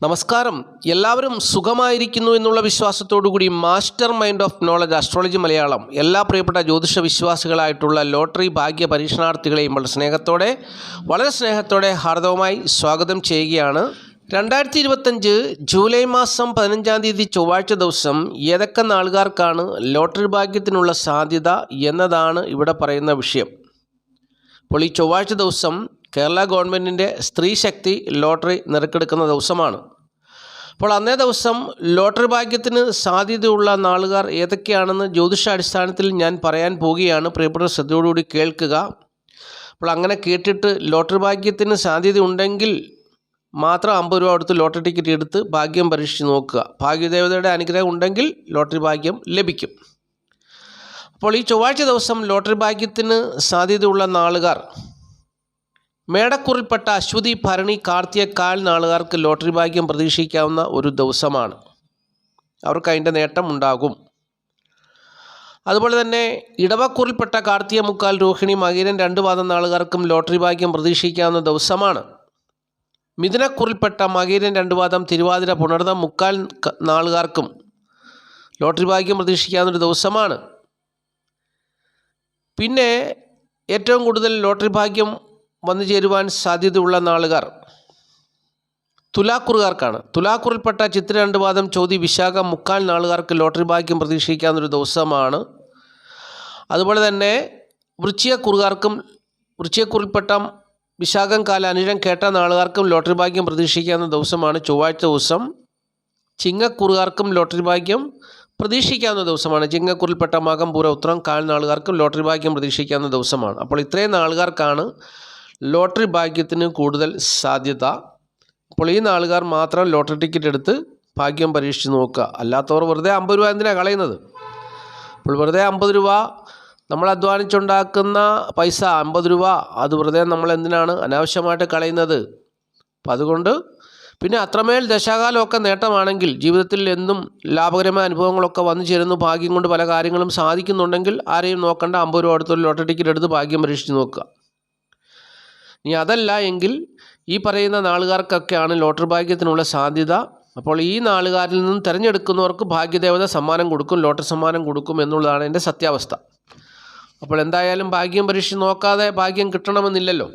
നമസ്കാരം. എല്ലാവരും സുഖമായിരിക്കുന്നു എന്നുള്ള വിശ്വാസത്തോടുകൂടി master mind of knowledge astrology Malayalam എല്ലാ പ്രിയപ്പെട്ട ജ്യോതിഷ വിശ്വാസികളായിട്ടുള്ള ലോട്ടറി ഭാഗ്യ പരീക്ഷണാർത്ഥികളെയും വളരെ സ്നേഹത്തോടെ ഹാർദവമായി സ്വാഗതം ചെയ്യുകയാണ്. 2025 ജൂലൈ മാസം 15-ാം തീയതി ചൊവ്വാഴ്ച ദിവസം ഏതൊക്കെ നാളുകാർക്കാണ് ലോട്ടറി ഭാഗ്യത്തിനുള്ള സാധ്യത എന്നതാണ് ഇവിടെ പറയുന്ന വിഷയം. അപ്പോൾ ഈ ചൊവ്വാഴ്ച ദിവസം കേരള ഗവൺമെൻറ്റിൻ്റെ സ്ത്രീ ശക്തി ലോട്ടറി നറുക്കെടുക്കുന്ന ദിവസമാണ്. അപ്പോൾ അന്നേ ദിവസം ലോട്ടറി ഭാഗ്യത്തിന് സാധ്യതയുള്ള നാളുകാർ ഏതൊക്കെയാണെന്ന് ജ്യോതിഷാടിസ്ഥാനത്തിൽ ഞാൻ പറയാൻ പോവുകയാണ്. പ്രിയപ്പെട്ട ശ്രദ്ധയോടുകൂടി കേൾക്കുക. അപ്പോൾ അങ്ങനെ കേട്ടിട്ട് ലോട്ടറി ഭാഗ്യത്തിന് സാധ്യത ഉണ്ടെങ്കിൽ മാത്രം 50 രൂപ കൊടുത്ത് ലോട്ടറി ടിക്കറ്റ് എടുത്ത് ഭാഗ്യം പരീക്ഷിച്ച് നോക്കുക. ഭാഗ്യദേവതയുടെ അനുഗ്രഹം ഉണ്ടെങ്കിൽ ലോട്ടറി ഭാഗ്യം ലഭിക്കും. അപ്പോൾ ഈ ചൊവ്വാഴ്ച ദിവസം ലോട്ടറി ഭാഗ്യത്തിന് സാധ്യതയുള്ള നാളുകാർ മേടക്കൂറിൽപ്പെട്ട അശ്വതി, ഭരണി, കാർത്തിക, കാൽ നാളുകാർക്ക് ലോട്ടറി ഭാഗ്യം പ്രതീക്ഷിക്കാവുന്ന ഒരു ദിവസമാണ്. അവർക്ക് അതിൻ്റെ നേട്ടം ഉണ്ടാകും. അതുപോലെ തന്നെ ഇടവക്കൂറിൽപ്പെട്ട കാർത്തിക, മുക്കാൽ, രോഹിണി, മകീരൻ, 2 പാദം നാളുകാർക്കും ലോട്ടറി ഭാഗ്യം പ്രതീക്ഷിക്കാവുന്ന ദിവസമാണ്. മിഥുനക്കൂറിൽപ്പെട്ട മകീരൻ, 2 പാദം, തിരുവാതിര, പുണർതം, മുക്കാൽ നാളുകാർക്കും ലോട്ടറി ഭാഗ്യം പ്രതീക്ഷിക്കാവുന്നൊരു ദിവസമാണ്. പിന്നെ ഏറ്റവും കൂടുതൽ ലോട്ടറി ഭാഗ്യം വന്നു ചേരുവാൻ സാധ്യതയുള്ള നാളുകാർ തുലാക്കുറുകാർക്കാണ്. തുലാക്കുറിൽപ്പെട്ട ചിത്ര, 2 പാദം, ചോതി, വിശാഖം, മുക്കാൽ നാളുകാർക്ക് ലോട്ടറി ഭാഗ്യം പ്രതീക്ഷിക്കാവുന്നൊരു ദിവസമാണ്. അതുപോലെ തന്നെ വൃശ്ചികക്കുറുകാർക്കും വൃശ്ചികക്കുറിൽപ്പെട്ട വിശാഖം, കാല, അനിഴം, കേട്ട നാളുകാർക്കും ലോട്ടറി ഭാഗ്യം പ്രതീക്ഷിക്കാവുന്ന ദിവസമാണ് ചൊവ്വാഴ്ച ദിവസം. ചിങ്ങക്കുറുകാർക്കും ലോട്ടറി ഭാഗ്യം പ്രതീക്ഷിക്കാവുന്ന ദിവസമാണ്. ചിങ്ങക്കുറിൽപ്പെട്ട മകം, പൂരം, ഉത്രം, കാൽ നാളുകാർക്കും ലോട്ടറി ഭാഗ്യം പ്രതീക്ഷിക്കാവുന്ന ദിവസമാണ്. അപ്പോൾ ഇത്രയും നാളുകാർക്കാണ് ലോട്ടറി ഭാഗ്യത്തിന് കൂടുതൽ സാധ്യത. അപ്പോൾ ഈ നാളുകാർ മാത്രം ലോട്ടറി ടിക്കറ്റ് എടുത്ത് ഭാഗ്യം പരീക്ഷിച്ച് നോക്കുക. അല്ലാത്തവർ വെറുതെ 50 രൂപ എന്തിനാണ് കളയുന്നത്? അപ്പോൾ വെറുതെ 50 രൂപ നമ്മൾ അധ്വാനിച്ചുണ്ടാക്കുന്ന പൈസ 50 രൂപ അത് വെറുതെ നമ്മൾ എന്തിനാണ് അനാവശ്യമായിട്ട് കളയുന്നത്? അപ്പം അതുകൊണ്ട് പിന്നെ അത്രമേൽ ദശാകാലമൊക്കെ നേട്ടമാണെങ്കിൽ, ജീവിതത്തിൽ എന്നും ലാഭകരമായ അനുഭവങ്ങളൊക്കെ വന്നു ചേരുന്നു, ഭാഗ്യം കൊണ്ട് പല കാര്യങ്ങളും സാധിക്കുന്നുണ്ടെങ്കിൽ ആരെയും നോക്കണ്ട, 50 രൂപ അടുത്തൊരു ലോട്ടറി ടിക്കറ്റ് എടുത്ത് ഭാഗ്യം പരീക്ഷിച്ച് നോക്കുക. ഇനി അതല്ല എങ്കിൽ ഈ പറയുന്ന നാളുകാർക്കൊക്കെയാണ് ലോട്ടറി ഭാഗ്യത്തിനുള്ള സാധ്യത. അപ്പോൾ ഈ നാളുകാരിൽ നിന്നും തിരഞ്ഞെടുക്കുന്നവർക്ക് ഭാഗ്യദേവത സമ്മാനം കൊടുക്കും, ലോട്ടറി സമ്മാനം കൊടുക്കും എന്നുള്ളതാണ് എൻ്റെ സത്യാവസ്ഥ. അപ്പോൾ എന്തായാലും ഭാഗ്യം പരീക്ഷിച്ച് നോക്കാതെ ഭാഗ്യം കിട്ടണമെന്നില്ലല്ലോ.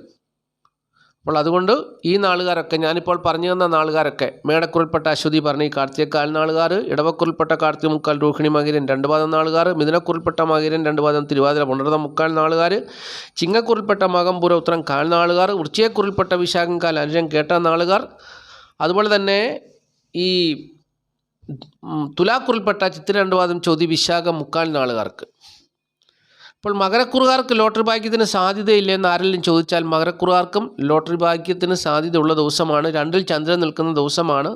അപ്പോൾ അതുകൊണ്ട് ഈ നാളുകാരൊക്കെ, ഞാനിപ്പോൾ പറഞ്ഞു തന്ന നാളുകാരൊക്കെ, മേടക്കുറിൽപ്പെട്ട അശ്വതി, ഭരണി, കാർത്തിക, കാൽ നാളുകാർ, ഇടവക്കുറിൽപ്പെട്ട കാർത്തിക, മുക്കാൽ, രോഹിണി, മകീരൻ, 2 പാദം നാളുകാർ, മിഥുനക്കുറിൽപ്പെട്ട മകീരൻ, 2 പാദം, തിരുവാതിര, പുണർതം, മുക്കാൽ നാളുകാർ, ചിങ്ങക്കുറിൽപ്പെട്ട മകം, പൂരം, ഉത്രം, കാൽ നാളുകാർ, വൃശ്ചികക്കുറിൽപ്പെട്ട വിശാഖം, കാൽ, അനിഴം, കേട്ട നാളുകാർ, അതുപോലെ തന്നെ ഈ തുലാക്കുറിൽപ്പെട്ട ചിത്തിര, 2 പാദം, ചോതി, വിശാഖം, മുക്കാൽ നാളുകാർക്ക്. അപ്പോൾ മകരക്കുറുകാർക്ക് ലോട്ടറി ഭാഗ്യത്തിന് സാധ്യതയില്ലെന്ന് ആരെങ്കിലും ചോദിച്ചാൽ മകരക്കുറുകാർക്കും ലോട്ടറി ഭാഗ്യത്തിന് സാധ്യതയുള്ള ദിവസമാണ്. 2-ൽ ചന്ദ്രൻ നിൽക്കുന്ന ദിവസമാണ്.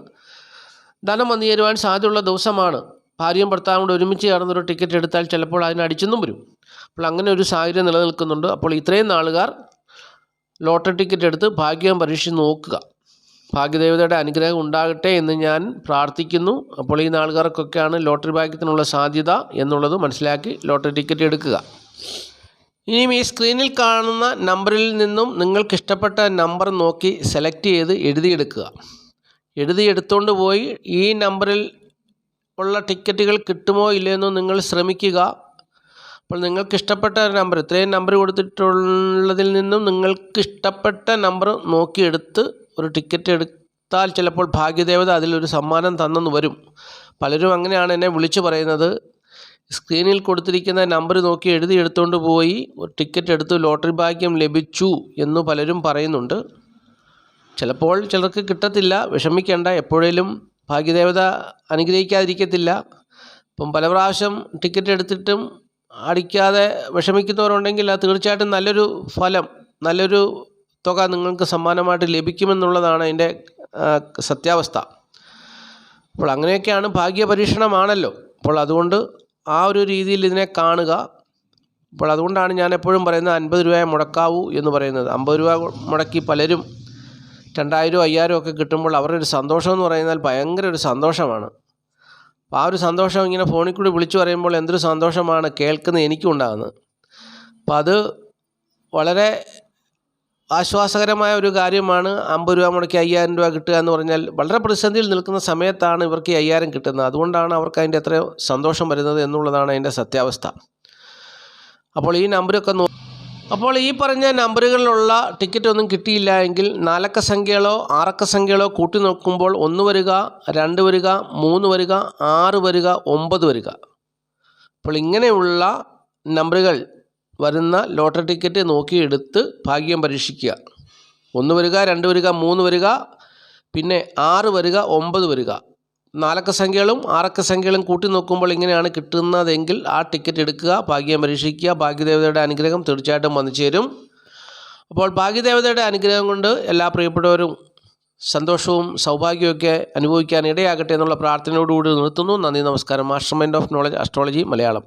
ധനം വന്നു ചേരുവാൻ സാധ്യതയുള്ള ദിവസമാണ്. ഭാര്യയും ഭർത്താവും കൂടെ ഒരുമിച്ച് ചേർന്നൊരു ടിക്കറ്റ് എടുത്താൽ ചിലപ്പോൾ അതിന് അടിച്ചെന്നും വരും. അപ്പോൾ അങ്ങനെ ഒരു സാഹചര്യം നിലനിൽക്കുന്നുണ്ട്. അപ്പോൾ ഇത്രയും നാളുകാർ ലോട്ടറി ടിക്കറ്റ് എടുത്ത് ഭാഗ്യം പരീക്ഷിച്ച് നോക്കുക. ഭാഗ്യദേവതയുടെ അനുഗ്രഹം ഉണ്ടാകട്ടെ എന്ന് ഞാൻ പ്രാർത്ഥിക്കുന്നു. അപ്പോൾ ഈ നാളുകാർക്കൊക്കെയാണ് ലോട്ടറി ഭാഗ്യത്തിനുള്ള സാധ്യത എന്നുള്ളത് മനസ്സിലാക്കി ലോട്ടറി ടിക്കറ്റ് എടുക്കുക. ഇനിയും ഈ സ്ക്രീനിൽ കാണുന്ന നമ്പറിൽ നിന്നും നിങ്ങൾക്കിഷ്ടപ്പെട്ട നമ്പർ നോക്കി സെലക്ട് ചെയ്ത് എഴുതിയെടുക്കുക. എഴുതിയെടുത്തുകൊണ്ട് പോയി ഈ നമ്പറിൽ ഉള്ള ടിക്കറ്റുകൾ കിട്ടുമോ ഇല്ലയെന്നോ നിങ്ങൾ ശ്രമിക്കുക. അപ്പോൾ നിങ്ങൾക്കിഷ്ടപ്പെട്ട നമ്പർ, ഇത്രയും നമ്പർ കൊടുത്തിട്ടുള്ളതിൽ നിന്നും നിങ്ങൾക്കിഷ്ടപ്പെട്ട നമ്പർ നോക്കിയെടുത്ത് ഒരു ടിക്കറ്റ് എടുത്താൽ ചിലപ്പോൾ ഭാഗ്യദേവത അതിലൊരു സമ്മാനം തന്നെന്ന് വരും. പലരും അങ്ങനെയാണ് എന്നെ വിളിച്ചു പറയുന്നത്. സ്ക്രീനിൽ കൊടുത്തിരിക്കുന്ന നമ്പർ നോക്കി എഴുതിയെടുത്തുകൊണ്ട് പോയി ഒരു ടിക്കറ്റ് എടുത്ത് ലോട്ടറി ഭാഗ്യം ലഭിച്ചു എന്ന് പലരും പറയുന്നുണ്ട്. ചിലപ്പോൾ ചിലർക്ക് കിട്ടത്തില്ല, വിഷമിക്കേണ്ട. എപ്പോഴേലും ഭാഗ്യദേവത അനുഗ്രഹിക്കാതിരിക്കത്തില്ല. ഇപ്പം പല പ്രാവശ്യം ടിക്കറ്റ് എടുത്തിട്ടും അടിക്കാതെ വിഷമിക്കുന്നവരുണ്ടെങ്കിൽ അത് തീർച്ചയായിട്ടും നല്ലൊരു ഫലം, നല്ലൊരു തുക നിങ്ങൾക്ക് സമ്മാനമായിട്ട് ലഭിക്കുമെന്നുള്ളതാണ് അതിൻ്റെ സത്യാവസ്ഥ. അപ്പോൾ അങ്ങനെയൊക്കെയാണ്, ഭാഗ്യ പരീക്ഷണമാണല്ലോ. അപ്പോൾ അതുകൊണ്ട് ആ ഒരു രീതിയിൽ ഇതിനെ കാണുക. അപ്പോൾ അതുകൊണ്ടാണ് ഞാൻ എപ്പോഴും പറയുന്നത് 50 രൂപയെ മുടക്കാവൂ എന്ന് പറയുന്നത്. 50 രൂപ മുടക്കി പലരും 2000 5000 ഒക്കെ കിട്ടുമ്പോൾ അവരുടെ ഒരു സന്തോഷം എന്ന് പറയുന്നത് ഭയങ്കര ഒരു സന്തോഷമാണ്. അപ്പോൾ ആ ഒരു സന്തോഷം ഇങ്ങനെ ഫോണിൽ കൂടി വിളിച്ചു പറയുമ്പോൾ എന്തൊരു സന്തോഷമാണ് കേൾക്കുന്നത് എനിക്കും ഉണ്ടാകുന്നത്. അപ്പോൾ അത് വളരെ ആശ്വാസകരമായ ഒരു കാര്യമാണ്. 50 രൂപ മുടക്കി 5000 രൂപ കിട്ടുക എന്ന് പറഞ്ഞാൽ വളരെ പ്രതിസന്ധിയിൽ നിൽക്കുന്ന സമയത്താണ് ഇവർക്ക് ഈ 5000 കിട്ടുന്നത്. അതുകൊണ്ടാണ് അവർക്ക് അതിൻ്റെ എത്രയോ സന്തോഷം വരുന്നത് എന്നുള്ളതാണ് അതിൻ്റെ സത്യാവസ്ഥ. അപ്പോൾ ഈ നമ്പരൊക്കെ അപ്പോൾ ഈ പറഞ്ഞ നമ്പറുകളിലുള്ള ടിക്കറ്റ് ഒന്നും കിട്ടിയില്ല എങ്കിൽ 4 അക്ക സംഖ്യകളോ 6 അക്ക സംഖ്യകളോ കൂട്ടി നോക്കുമ്പോൾ 1 വരിക, 2 വരിക, 3 വരിക, 6 വരിക, 9 വരിക. അപ്പോൾ ഇങ്ങനെയുള്ള നമ്പറുകൾ വരുന്ന ലോട്ടറി ടിക്കറ്റ് നോക്കിയെടുത്ത് ഭാഗ്യം പരീക്ഷിക്കുക. 1 വരിക, 2 വരിക, 3 വരിക, പിന്നെ 6 വരിക, 9 വരിക. 4 അക്ക സംഖ്യകളും 6 അക്ക സംഖ്യകളും കൂട്ടി നോക്കുമ്പോൾ ഇങ്ങനെയാണ് കിട്ടുന്നതെങ്കിൽ ആ ടിക്കറ്റ് എടുക്കുക, ഭാഗ്യം പരീക്ഷിക്കുക. ഭാഗ്യദേവതയുടെ അനുഗ്രഹം തീർച്ചയായിട്ടും വന്നു ചേരും. അപ്പോൾ ഭാഗ്യദേവതയുടെ അനുഗ്രഹം കൊണ്ട് എല്ലാ പ്രിയപ്പെട്ടവരും സന്തോഷവും സൗഭാഗ്യമൊക്കെ അനുഭവിക്കാൻ ഇടയാകട്ടെ എന്നുള്ള പ്രാർത്ഥനയോടുകൂടി നിർത്തുന്നു. നന്ദി, നമസ്കാരം. Master mind of knowledge astrology Malayalam.